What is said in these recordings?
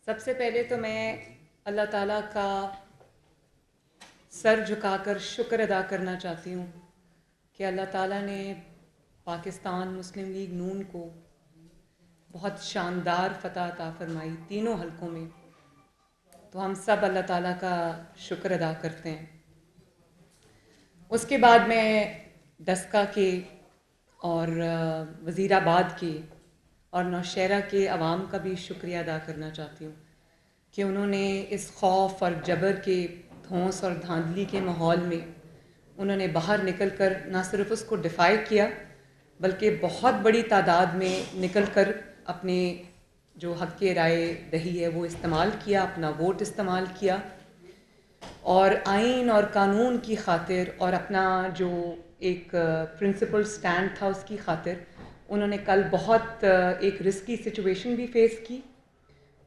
سب سے پہلے تو میں اللہ تعالیٰ کا سر جھکا کر شکر ادا کرنا چاہتی ہوں کہ اللہ تعالیٰ نے پاکستان مسلم لیگ نون کو بہت شاندار فتح عطا فرمائی تینوں حلقوں میں. تو ہم سب اللہ تعالیٰ کا شکر ادا کرتے ہیں. اس کے بعد میں ڈسکا کے اور وزیر آباد کے اور نوشہرہ کے عوام کا بھی شکریہ ادا کرنا چاہتی ہوں کہ انہوں نے اس خوف اور جبر کے دھونس اور دھاندلی کے ماحول میں انہوں نے باہر نکل کر نہ صرف اس کو ڈیفائی کیا بلکہ بہت بڑی تعداد میں نکل کر اپنے جو حق کے رائے دہی ہے وہ استعمال کیا، اپنا ووٹ استعمال کیا اور آئین اور قانون کی خاطر اور اپنا جو ایک پرنسپل سٹینڈ تھا اس کی خاطر انہوں نے کل بہت ایک رسکی سچویشن بھی فیس کی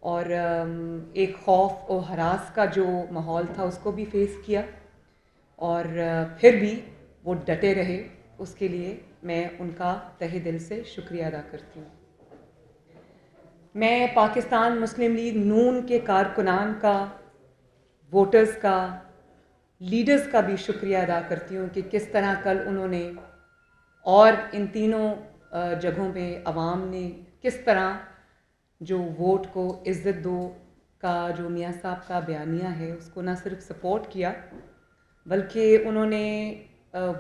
اور ایک خوف و ہراس کا جو ماحول تھا اس کو بھی فیس کیا اور پھر بھی وہ ڈٹے رہے. اس کے لیے میں ان کا تہہ دل سے شکریہ ادا کرتی ہوں. میں پاکستان مسلم لیگ نون کے کارکنان کا، ووٹرز کا، لیڈرز کا بھی شکریہ ادا کرتی ہوں کہ کس طرح کل انہوں نے اور ان تینوں جگہوں پہ عوام نے کس طرح جو ووٹ کو عزت دو کا جو میاں صاحب کا بیانیہ ہے اس کو نہ صرف سپورٹ کیا بلکہ انہوں نے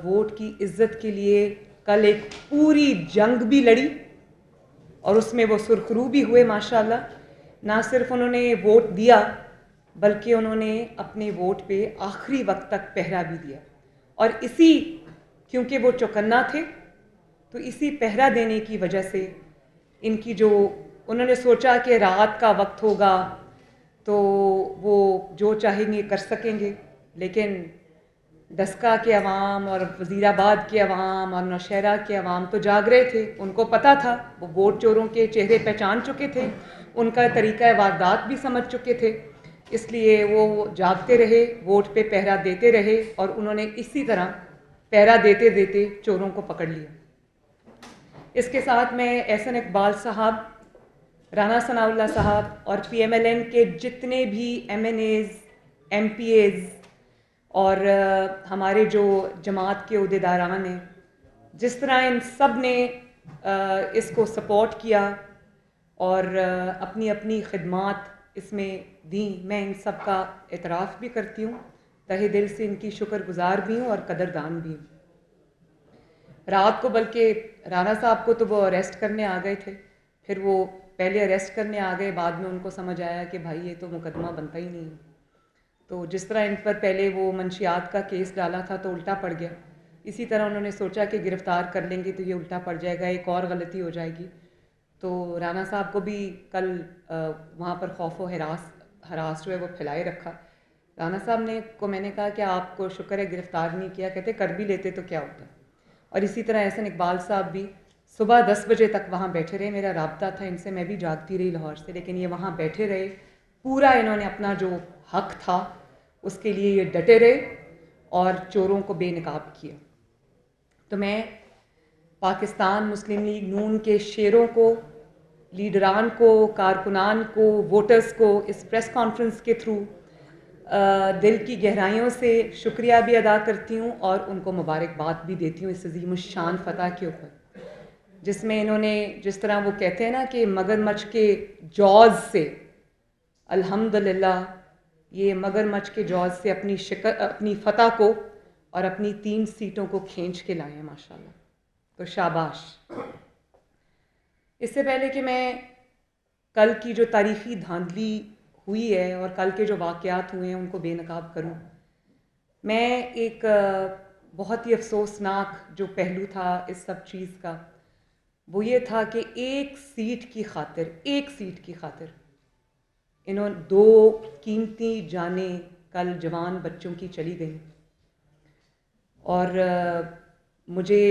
ووٹ کی عزت کے لیے کل ایک پوری جنگ بھی لڑی اور اس میں وہ سرخرو بھی ہوئے ماشاءاللہ. نہ صرف انہوں نے ووٹ دیا بلکہ انہوں نے اپنے ووٹ پہ آخری وقت تک پہرا بھی دیا اور اسی کیونکہ وہ چوکنا تھے تو اسی پہرا دینے کی وجہ سے ان کی جو انہوں نے سوچا کہ رات کا وقت ہوگا تو وہ جو چاہیں گے کر سکیں گے، لیکن ڈسکا کے عوام اور وزیر آباد کے عوام اور نوشہرہ کے عوام تو جاگ رہے تھے. ان کو پتہ تھا، وہ ووٹ چوروں کے چہرے پہچان چکے تھے، ان کا طریقہ واردات بھی سمجھ چکے تھے، اس لیے وہ جاگتے رہے، ووٹ پہ پہرا دیتے رہے اور انہوں نے اسی طرح پہرا دیتے دیتے چوروں کو پکڑ لیا. اس کے ساتھ میں احسن اقبال صاحب، رانا ثناء اللہ صاحب اور پی ایم ایل این کے جتنے بھی MNAs, MPAs اور ہمارے جو جماعت کے عہدیداران ہیں، جس طرح ان سب نے اس کو سپورٹ کیا اور اپنی اپنی خدمات اس میں دیں، میں ان سب کا اعتراف بھی کرتی ہوں، تہہ دل سے ان کی شکر گزار بھی ہوں اور قدردان بھی ہوں. رات کو بلکہ رانا صاحب کو تو وہ اریسٹ کرنے آ گئے تھے، پھر وہ پہلے اریسٹ کرنے آ گئے، بعد میں ان کو سمجھ آیا کہ بھائی یہ تو مقدمہ بنتا ہی نہیں. تو جس طرح ان پر پہلے وہ منشیات کا کیس ڈالا تھا تو الٹا پڑ گیا، اسی طرح انہوں نے سوچا کہ گرفتار کر لیں گے تو یہ الٹا پڑ جائے گا، ایک اور غلطی ہو جائے گی. تو رانا صاحب کو بھی کل وہاں پر خوف و ہراس جو ہے وہ پھیلائے رکھا. رانا صاحب نے کو میں نے کہا کہ آپ کو شکر ہے گرفتار نہیں کیا، کہتے کر بھی لیتے تو کیا ہوتا. اور اسی طرح احسن اقبال صاحب بھی صبح 10 بجے تک وہاں بیٹھے رہے. میرا رابطہ تھا ان سے، میں بھی جاگتی رہی لاہور سے، لیکن یہ وہاں بیٹھے رہے، پورا انہوں نے اپنا جو حق تھا اس کے لیے یہ ڈٹے رہے اور چوروں کو بے نقاب کیا. تو میں پاکستان مسلم لیگ نون کے شیروں کو، لیڈران کو، کارکنان کو، ووٹرز کو اس پریس کانفرنس کے تھرو دل کی گہرائیوں سے شکریہ بھی ادا کرتی ہوں اور ان کو مبارکباد بھی دیتی ہوں اس عظیم الشان فتح کے اوپر، جس میں انہوں نے جس طرح وہ کہتے ہیں نا کہ مگر مچھ کے جوز سے الحمدللہ، یہ مگر مچھ کے جوز سے اپنی فتح کو اور اپنی 3 سیٹوں کو کھینچ کے لائے ہیں ماشاءاللہ. تو شاباش. اس سے پہلے کہ میں کل کی جو تاریخی دھاندلی ہوئی ہے اور کل کے جو واقعات ہوئے ہیں ان کو بے نقاب کروں، میں ایک بہت ہی افسوسناک جو پہلو تھا اس سب چیز کا وہ یہ تھا کہ ایک سیٹ کی خاطر انہوں 2 قیمتی جانیں کل جوان بچوں کی چلی گئیں. اور مجھے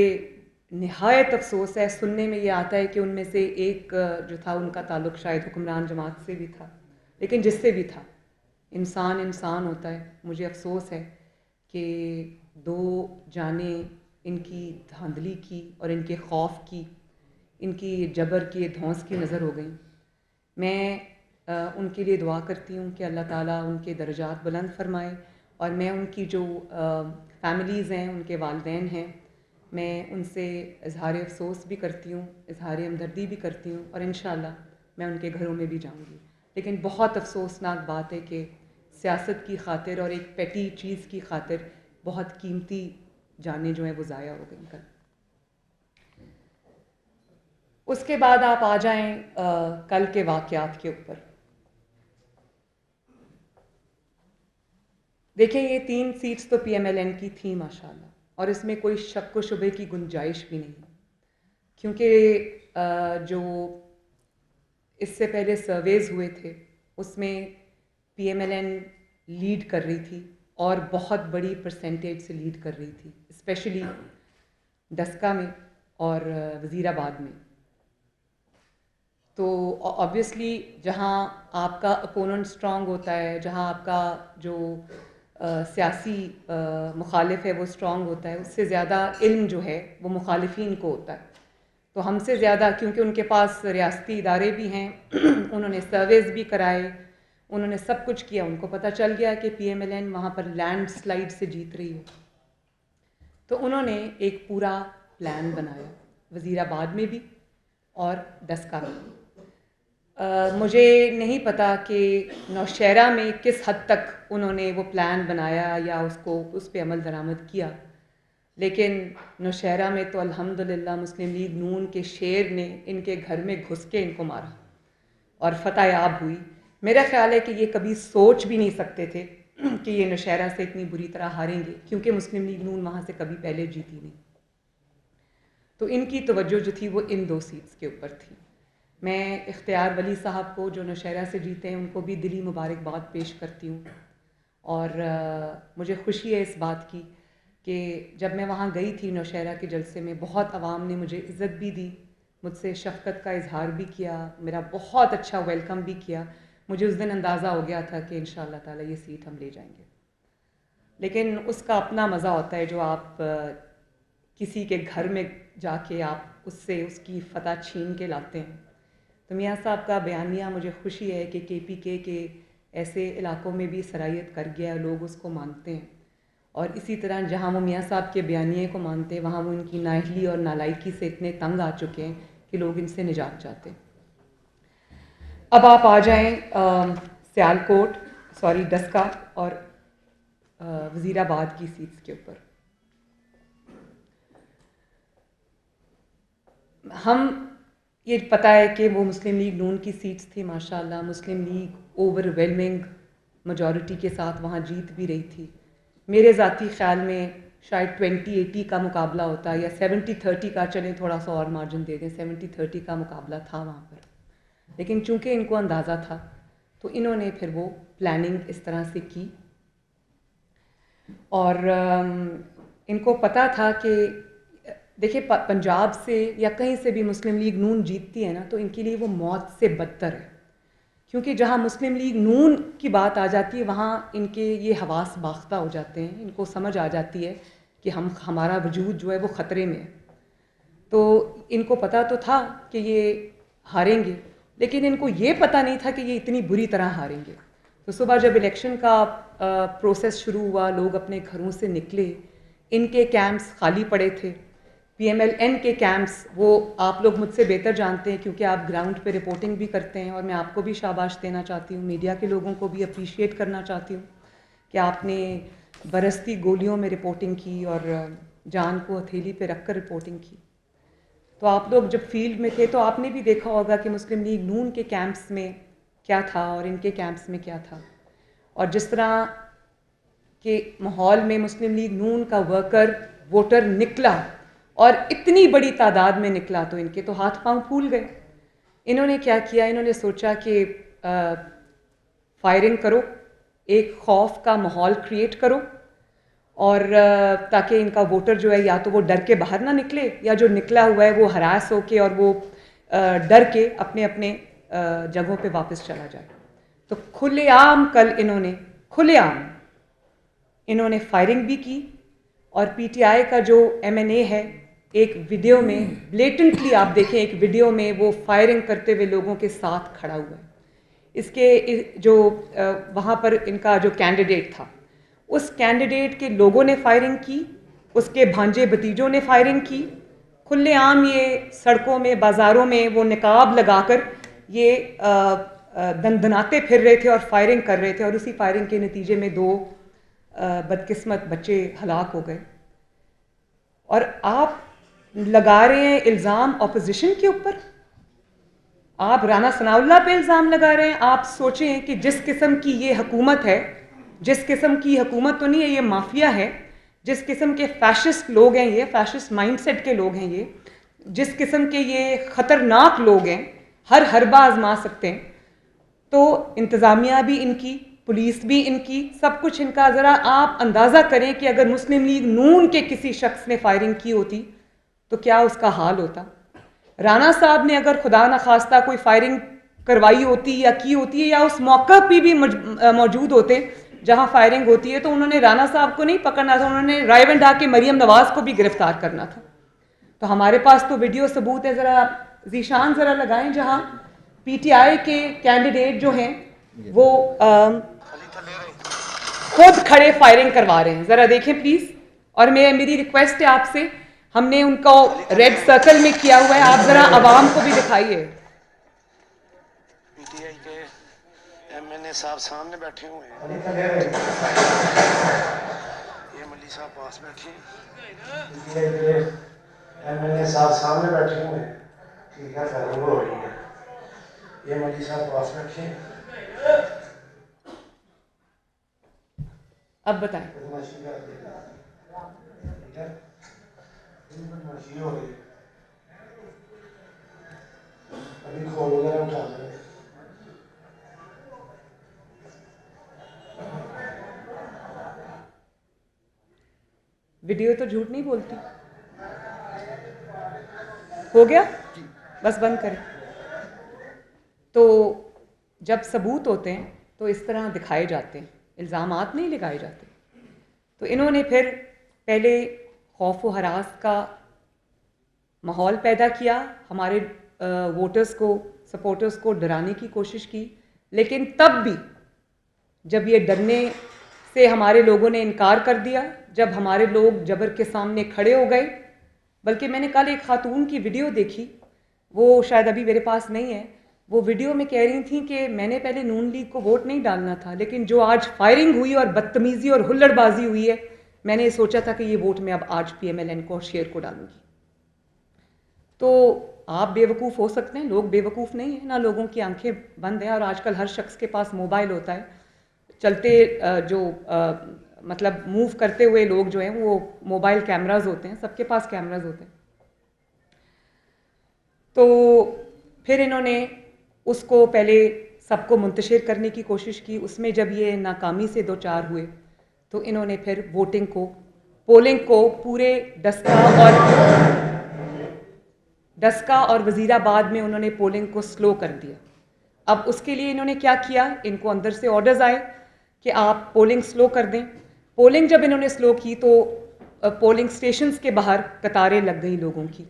نہایت افسوس ہے، سننے میں یہ آتا ہے کہ ان میں سے ایک جو تھا ان کا تعلق شاید حکمران جماعت سے بھی تھا، لیکن جس سے بھی تھا، انسان ہوتا ہے. مجھے افسوس ہے کہ 2 جانیں ان کی دھاندلی کی اور ان کے خوف کی، ان کی جبر کی دھونس کی نظر ہو گئیں. میں ان کے لیے دعا کرتی ہوں کہ اللہ تعالیٰ ان کے درجات بلند فرمائے، اور میں ان کی جو فیملیز ہیں، ان کے والدین ہیں، میں ان سے اظہار افسوس بھی کرتی ہوں، اظہار ہمدردی بھی کرتی ہوں، اور انشاءاللہ میں ان کے گھروں میں بھی جاؤں گی۔ لیکن بہت افسوسناک بات ہے کہ سیاست کی خاطر اور ایک پیٹی چیز کی خاطر بہت قیمتی جانیں جو ہیں وہ ضائع ہو گئیں کل۔ اس کے بعد آپ آ جائیں کل کے واقعات کے اوپر۔ دیکھیں یہ 3 سیٹس تو پی ایم ایل این کی تھیں ماشاءاللہ، اور اس میں کوئی شک و شبے کی گنجائش بھی نہیں، کیونکہ جو اس سے پہلے سرویز ہوئے تھے اس میں P M L N lead کر رہی تھی، اور بہت بڑی پرسنٹیج سے لیڈ کر رہی تھی، اسپیشلی ڈسکا میں اور وزیر آباد میں۔ تو آبویسلی جہاں آپ کا اپوننٹ اسٹرانگ ہوتا ہے، جہاں آپ کا جو سیاسی مخالف ہے وہ اسٹرانگ ہوتا ہے، اس سے زیادہ علم جو ہے وہ مخالفین کو ہوتا ہے۔ تو ہم سے زیادہ، کیونکہ ان کے پاس ریاستی ادارے بھی ہیں، انہوں نے سرویز بھی کرائے، انہوں نے سب کچھ کیا، ان کو پتہ چل گیا کہ پی ایم ایل این وہاں پر لینڈ سلائڈ سے جیت رہی ہے۔ تو انہوں نے ایک پورا پلان بنایا، وزیر آباد میں بھی اور ڈسکا میں بھی۔ مجھے نہیں پتا کہ نوشہرہ میں کس حد تک انہوں نے وہ پلان بنایا یا اس پہ عمل درآمد کیا، لیکن نوشہرہ میں تو الحمدللہ مسلم لیگ نون کے شیر نے ان کے گھر میں گھس کے ان کو مارا اور فتح یاب ہوئی۔ میرا خیال ہے کہ یہ کبھی سوچ بھی نہیں سکتے تھے کہ یہ نوشہرہ سے اتنی بری طرح ہاریں گے، کیونکہ مسلم لیگ نون وہاں سے کبھی پہلے جیتی نہیں۔ تو ان کی توجہ جو تھی وہ ان 2 سیٹس کے اوپر تھی۔ میں اختیار ولی صاحب کو جو نوشہرہ سے جیتے ہیں ان کو بھی دلی مبارکباد پیش کرتی ہوں، اور مجھے خوشی ہے اس بات کی کہ جب میں وہاں گئی تھی نوشہرہ کے جلسے میں، بہت عوام نے مجھے عزت بھی دی، مجھ سے شفقت کا اظہار بھی کیا، میرا بہت اچھا ویلکم بھی کیا۔ مجھے اس دن اندازہ ہو گیا تھا کہ انشاءاللہ تعالیٰ یہ سیٹ ہم لے جائیں گے، لیکن اس کا اپنا مزہ ہوتا ہے جو آپ کسی کے گھر میں جا کے آپ اس سے اس کی فتح چھین کے لاتے ہیں۔ تو میاں صاحب کا بیانیہ، مجھے خوشی ہے کہ کے پی کے ایسے علاقوں میں بھی سرایت کر گیا، لوگ اس کو مانتے ہیں، اور اسی طرح جہاں وہ میاں صاحب کے بیانیے کو مانتے ہیں وہاں وہ ان کی نااہلی اور نالائکی سے اتنے تنگ آ چکے ہیں کہ لوگ ان سے نجات چاہتے ہیں۔ اب آپ آ جائیں ڈسکا اور وزیر آباد کی سیٹس کے اوپر۔ ہم یہ پتہ ہے کہ وہ مسلم لیگ نون کی سیٹس تھی، ماشاءاللہ مسلم لیگ اوور ویلمنگ میجورٹی کے ساتھ وہاں جیت بھی رہی تھی۔ میرے ذاتی خیال میں شاید 20-80 کا مقابلہ ہوتا، یا 70-30 کا، چلیں تھوڑا سا اور مارجن دے دیں، 70-30 کا مقابلہ تھا وہاں پر، لیکن چونکہ ان کو اندازہ تھا تو انہوں نے پھر وہ پلاننگ اس طرح سے کی، اور ان کو پتہ تھا کہ دیکھیں پنجاب سے یا کہیں سے بھی مسلم لیگ نون جیتتی ہے نا تو ان کے لیے وہ موت سے بدتر ہے، کیونکہ جہاں مسلم لیگ نون کی بات آ جاتی ہے وہاں ان کے یہ حواس باختہ ہو جاتے ہیں، ان کو سمجھ آ جاتی ہے کہ ہمارا وجود جو ہے وہ خطرے میں ہے۔ تو ان کو پتہ تو تھا کہ یہ ہاریں گے، لیکن ان کو یہ پتہ نہیں تھا کہ یہ اتنی بری طرح ہاریں گے۔ تو صبح جب الیکشن کا پروسیس شروع ہوا، لوگ اپنے گھروں سے نکلے، ان کے کیمپس خالی پڑے تھے، پی ایم ایل این کے کیمپس، وہ آپ لوگ مجھ سے بہتر جانتے ہیں کیونکہ آپ گراؤنڈ پہ رپورٹنگ بھی کرتے ہیں، اور میں آپ کو بھی شاباش دینا چاہتی ہوں، میڈیا کے لوگوں کو بھی اپریشیٹ کرنا چاہتی ہوں کہ آپ نے برستی گولیوں میں رپورٹنگ کی اور جان کو ہتھیلی پہ رکھ کر رپورٹنگ کی۔ تو آپ لوگ جب فیلڈ میں تھے تو آپ نے بھی دیکھا ہوگا کہ مسلم لیگ نون کے کیمپس میں کیا تھا اور ان کے کیمپس میں کیا تھا، اور جس طرح کے ماحول میں مسلم لیگ نون کا ورکر ووٹر نکلا اور اتنی بڑی تعداد میں نکلا تو ان کے تو ہاتھ پاؤں پھول گئے۔ انہوں نے کیا کیا، انہوں نے سوچا کہ فائرنگ کرو، ایک خوف کا ماحول کریٹ کرو، اور تاکہ ان کا ووٹر جو ہے یا تو وہ ڈر کے باہر نہ نکلے، یا جو نکلا ہوا ہے وہ ہراس ہو کے اور وہ ڈر کے اپنے اپنے جگہوں پہ واپس چلا جائے۔ تو کھلے عام کل کھلے عام انہوں نے فائرنگ بھی کی، اور پی ٹی آئی کا جو ایم این اے ہے، ایک ویڈیو میں بلیٹنٹلی آپ دیکھیں، ایک ویڈیو میں وہ فائرنگ کرتے ہوئے لوگوں کے ساتھ کھڑا ہوا ہے۔ اس کے جو وہاں پر ان کا جو کینڈیڈیٹ تھا, اس کینڈیڈیٹ کے لوگوں نے فائرنگ کی, اس کے بھانجے بھتیجوں نے فائرنگ کی. کھلے عام یہ سڑکوں میں بازاروں میں وہ نقاب لگا کر یہ دندناتے پھر رہے تھے اور فائرنگ کر رہے تھے, اور اسی فائرنگ کے نتیجے میں 2 بدقسمت بچے ہلاک ہو گئے. اور آپ لگا رہے ہیں الزام اپوزیشن کے اوپر, آپ رانا ثناء اللہ پہ الزام لگا رہے ہیں. آپ سوچیں کہ جس قسم کی یہ حکومت ہے, جس قسم کی حکومت تو نہیں ہے, یہ مافیا ہے, جس قسم کے فیشسٹ لوگ ہیں, یہ فیشسٹ مائنڈ سیٹ کے لوگ ہیں, یہ جس قسم کے یہ خطرناک لوگ ہیں, ہر حربہ آزما سکتے ہیں. تو انتظامیہ بھی ان کی, پولیس بھی ان کی, سب کچھ ان کا. ذرا آپ اندازہ کریں کہ اگر مسلم لیگ نون کے کسی شخص نے فائرنگ کی ہوتی تو کیا اس کا حال ہوتا. رانا صاحب نے اگر خدا نخواستہ کوئی فائرنگ کروائی ہوتی یا کی ہوتی ہے یا اس موقع پہ بھی موجود ہوتے جہاں فائرنگ ہوتی ہے, تو انہوں نے رانا صاحب کو نہیں پکڑنا تھا, انہوں نے رائے ڈا کے مریم نواز کو بھی گرفتار کرنا تھا. تو ہمارے پاس تو ویڈیو ثبوت ہے. ذرا ذیشان ذرا لگائیں جہاں پی ٹی آئی کے کینڈیڈیٹ جو ہیں وہ خود کھڑے فائرنگ کروا رہے ہیں. ذرا دیکھیں پلیز. اور میری ریکویسٹ ہے آپ سے, ہم نے ان کو ریڈ سرکل میں کیا ہوا ہے, آپ ذرا عوام کو بھی دکھائیے. پی ٹی آئی کے ایم این اے صاحب سامنے بیٹھے ہوئے ہیں, یہ ملی صاحب پاس بیٹھے ہیں, ایم این اے صاحب سامنے بیٹھے ہوئے ہیں, ٹھیک ہے, فائرنگ ہو رہی ہے, یہ ملی صاحب پاس بیٹھے ہیں. اب بتائیں. ابھی کھول وغیرہ اٹھا دیں. ویڈیو تو جھوٹ نہیں بولتی. ہو گیا, بس بند کریں. تو جب ثبوت ہوتے ہیں تو اس طرح دکھائے جاتے ہیں, الزامات نہیں لگائے جاتے. تو انہوں نے پھر پہلے خوف و ہراس کا ماحول پیدا کیا, ہمارے ووٹرز کو, سپورٹرز کو ڈرانے کی کوشش کی. لیکن تب بھی جب یہ ڈرنے سے ہمارے لوگوں نے انکار کر دیا, جب ہمارے لوگ جبر کے سامنے کھڑے ہو گئے, بلکہ میں نے کل ایک خاتون کی ویڈیو دیکھی, وہ شاید ابھی میرے پاس نہیں ہے, وہ ویڈیو میں کہہ رہی تھیں کہ میں نے پہلے نون لیگ کو ووٹ نہیں ڈالنا تھا, لیکن جو آج فائرنگ ہوئی اور بدتمیزی اور ہلڑ بازی ہوئی ہے, میں نے سوچا تھا کہ یہ ووٹ میں اب آج پی ایم ایل این کو اور شیر کو ڈالوں گی. تو آپ بے وقوف ہو سکتے ہیں, لوگ بے وقوف نہیں ہیں, نہ لوگوں کی آنکھیں بند ہیں, اور آج کل ہر شخص کے پاس موبائل ہوتا ہے. چلتے جو مطلب موو کرتے ہوئے لوگ جو ہیں وہ موبائل کیمراز ہوتے ہیں, سب کے پاس کیمراز ہوتے ہیں. تو پھر انہوں نے اس کو پہلے سب کو منتشر کرنے کی کوشش کی. اس میں جب یہ ناکامی سے دوچار ہوئے تو انہوں نے پھر پولنگ کو پورے ڈسکا اور وزیر آباد میں انہوں نے پولنگ کو سلو کر دیا. اب اس کے لیے انہوں نے کیا کیا, ان کو اندر سے آرڈرز آئے کہ آپ پولنگ سلو کر دیں. پولنگ جب انہوں نے سلو کی تو پولنگ سٹیشنز کے باہر قطاریں لگ گئی لوگوں کی,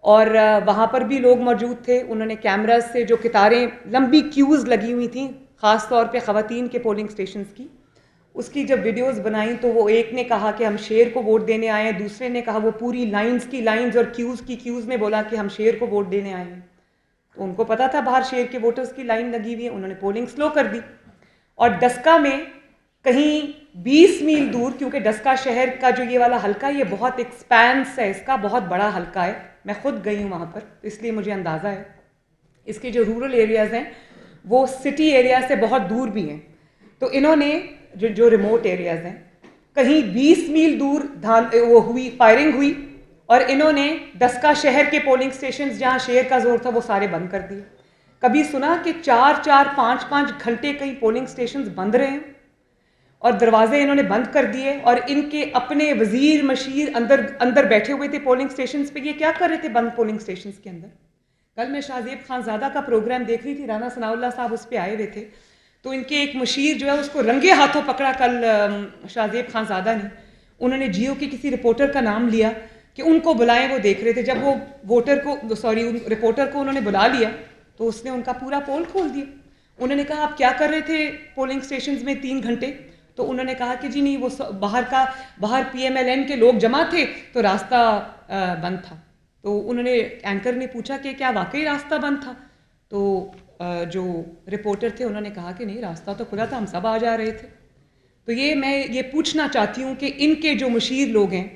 اور وہاں پر بھی لوگ موجود تھے. انہوں نے کیمراز سے جو قطاریں لمبی کیوز لگی ہوئی تھیں, خاص طور پہ خواتین کے پولنگ سٹیشنز کی, اس کی جب ویڈیوز بنائیں تو وہ ایک نے کہا کہ ہم شیر کو ووٹ دینے آئے ہیں, دوسرے نے کہا, وہ پوری لائنز اور کیوز میں بولا کہ ہم شیر کو ووٹ دینے آئے ہیں. تو ان کو پتا تھا باہر شیر کے ووٹرز کی لائن لگی ہوئی ہے, انہوں نے پولنگ سلو کر دی. اور ڈسکا میں کہیں 20 میل دور, کیونکہ ڈسکا شہر کا جو یہ والا حلقہ, یہ بہت ایکسپینس ہے, اس کا بہت بڑا حلقہ ہے, میں خود گئی ہوں وہاں پر, اس لیے مجھے اندازہ ہے. اس کے جو رورل ایریاز ہیں وہ سٹی ایریا سے بہت دور بھی ہیں. تو انہوں نے جو ریموٹ ایریاز ہیں, کہیں 20 میل دور فائرنگ ہوئی, اور انہوں نے ڈسکا شہر کے پولنگ سٹیشنز جہاں شیر کا زور تھا وہ سارے بند کر دیے. کبھی سنا کہ 4-5 گھنٹے کئی پولنگ سٹیشنز بند رہے ہیں, اور دروازے انہوں نے بند کر دیے, اور ان کے اپنے وزیر مشیر اندر بیٹھے ہوئے تھے پولنگ سٹیشنز پہ. یہ کیا کر رہے تھے بند پولنگ سٹیشنز کے اندر؟ کل میں شاہ زیب خان زادہ کا پروگرام دیکھ رہی تھی, رانا ثناء اللہ صاحب اس پہ آئے ہوئے تھے, تو ان کے ایک مشیر جو ہے اس کو رنگے ہاتھوں پکڑا کل شاہ زیب خان زادہ نے. انہوں نے جیو کے کسی رپورٹر کا نام لیا کہ ان کو بلائیں, وہ دیکھ رہے تھے. جب وہ رپورٹر کو انہوں نے بلا لیا تو اس نے ان کا پورا پول کھول دیا. انہوں نے کہا آپ کیا کر رہے تھے پولنگ اسٹیشنز میں 3 گھنٹے؟ تو انہوں نے کہا کہ جی نہیں، وہ باہر PMLN کے لوگ جمع تھے تو راستہ بند تھا. تو انہوں نے اینکر نے پوچھا کہ کیا واقعی راستہ بند تھا؟ تو جو رپورٹر تھے انہوں نے کہا کہ نہیں، راستہ تو کھلا تھا، ہم سب آ جا رہے تھے. تو میں یہ پوچھنا چاہتی ہوں کہ ان کے جو مشیر لوگ ہیں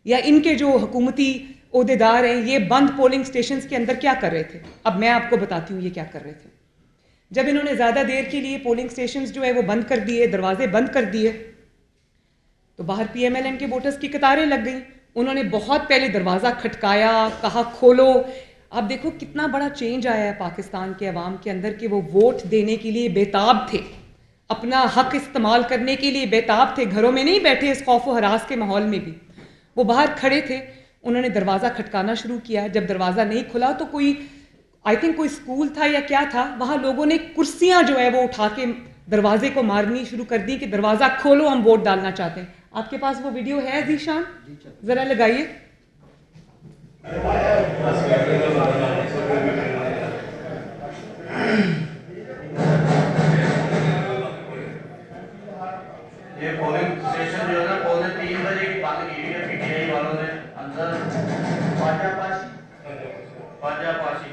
یا ان کے جو حکومتی عہدیدار ہیں، یہ بند پولنگ اسٹیشنز کے اندر کیا کر رہے تھے؟ اب میں آپ کو بتاتی ہوں یہ کیا کر رہے تھے. جب انہوں نے زیادہ دیر کے لیے پولنگ اسٹیشنز جو ہے وہ بند کر دیے، دروازے بند کر دیے، تو باہر PMLN کے ووٹرز کی قطاریں لگ گئیں. انہوں نے بہت پہلے دروازہ کھٹکایا، کہا کھولو. اب دیکھو کتنا بڑا چینج آیا ہے پاکستان کے عوام کے اندر کہ وہ ووٹ دینے کے لیے بیتاب تھے، اپنا حق استعمال کرنے کے لیے بیتاب تھے، گھروں میں نہیں بیٹھے اس خوف و ہراس کے ماحول میں بھی، وہ باہر کھڑے تھے. انہوں نے دروازہ کھٹکانا شروع کیا. جب دروازہ نہیں کھلا تو کوئی اسکول تھا یا کیا تھا، وہاں لوگوں نے کرسیاں جو ہے وہ اٹھا کے دروازے کو مارنی شروع کر دی کہ دروازہ کھولو، ہم ووٹ ڈالنا چاہتے ہیں. آپ کے پاس وہ ویڈیو ہے ذیشان؟ ذرا لگائیے. یہ پولنگ اسٹیشن جو ہے نا 2:45 کی بند کی ہوئی ہے PTI والوں نے. اندر خواجہ پاشی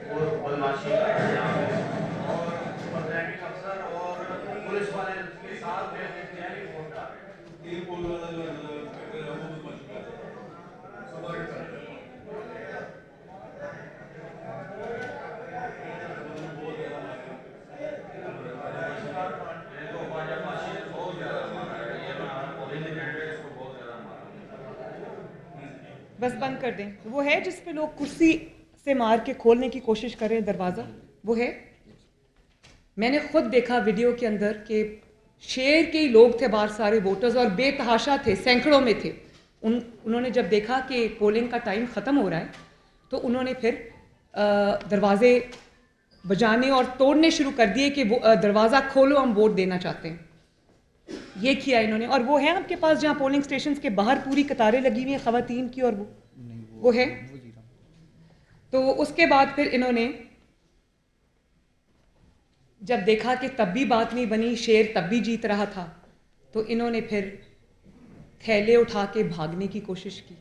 اور بدماشی اور پریزائڈنگ افسر اور پولیس والے کے ساتھ میں ووٹ ڈال رہے بس بند کر دیں. وہ ہے جس پہ لوگ کرسی سے مار کے کھولنے کی کوشش کر رہے ہیں دروازہ، وہ ہے. میں نے خود دیکھا ویڈیو کے اندر کہ شہر کے ہی لوگ تھے باہر، سارے ووٹرز، اور بے تحاشا تھے، سینکڑوں میں تھے. انہوں نے جب دیکھا کہ پولنگ کا ٹائم ختم ہو رہا ہے تو انہوں نے پھر دروازے بجانے اور توڑنے شروع کر دیے کہ دروازہ کھولو، ہم ووٹ دینا چاہتے ہیں. یہ کیا انہوں نے. اور وہ ہے آپ کے پاس جہاں پولنگ اسٹیشنز کے باہر پوری قطاریں لگی ہوئی ہیں خواتین کی، اور وہ ہے. تو اس کے بعد پھر انہوں نے جب دیکھا کہ تب بھی بات نہیں بنی، شیر تب بھی جیت رہا تھا، تو انہوں نے پھر تھیلے اٹھا کے بھاگنے کی کوشش کی.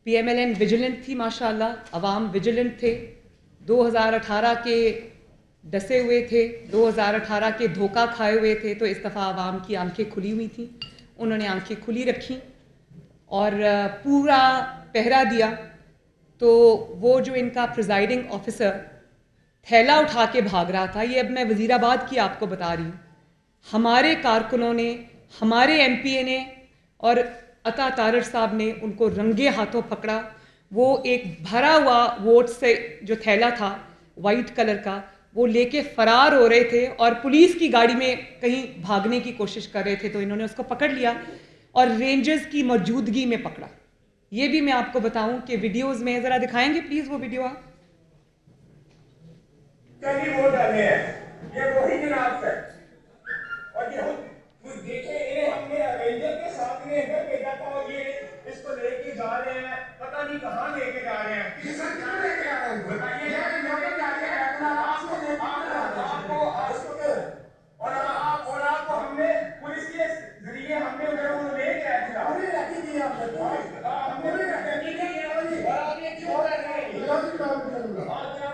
PMLN ویجیلنٹ تھی ماشاءاللہ، عوام ویجیلنٹ تھے، 2018 کے ڈسے ہوئے تھے، 2018 کے دھوکہ کھائے ہوئے تھے. تو اس دفعہ عوام کی آنکھیں کھلی ہوئی تھیں، انہوں نے آنکھیں کھلی رکھیں اور پورا پہرا دیا. تو وہ جو ان کا پریزائڈنگ آفیسر تھیلا اٹھا کے بھاگ رہا تھا، یہ اب میں وزیر آباد کی آپ کو بتا رہی ہوں، ہمارے کارکنوں نے، ہمارے MPA نے اور عطا تارڑ صاحب نے ان کو رنگے ہاتھوں پکڑا. وہ ایک بھرا ہوا ووٹ سے جو تھیلا تھا وائٹ کلر کا، وہ لے کے فرار ہو رہے تھے اور پولیس کی گاڑی میں کہیں بھاگنے کی کوشش کر رہے تھے. تو انہوں نے اس کو پکڑ لیا اور رینجرز کی موجودگی میں پکڑا. یہ بھی میں آپ کو بتاؤں کہ ویڈیوز میں ذرا دکھائیں گے پلیز وہ ویڈیو آپ. ووٹ ڈالنے ہیں یہ وہی جناب ہے، اور یہ دیکھیں انہیں ہم نے رینجر کے ساتھ انہیں ادھر بھیجا تھا اور یہ اس کو لے کے جا رہے ہیں، پتہ نہیں کہاں لے کے جا رہے ہیں. لے کے جا رہے ہیں بتائیے آپ کو اور آپ کو ہم نے پولیس کے ذریعے ہم نے ادھر وہ لے کے آئے تھے. ہم نے اور آپ یہ کیوں کر رہے ہیں؟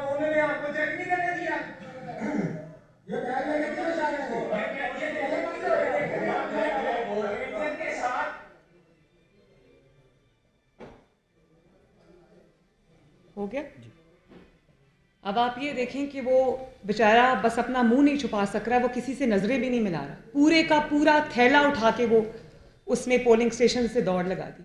انہوں نے آپ کو چیک نہیں کرنے دیا. کے ساتھ ہو گیا. اب آپ یہ دیکھیں کہ وہ بیچارہ بس اپنا منہ نہیں چھپا سک رہا، وہ کسی سے نظریں بھی نہیں ملا رہا، پورے کا پورا تھیلا اٹھا کے وہ اس نے پولنگ اسٹیشن سے دوڑ لگا دی.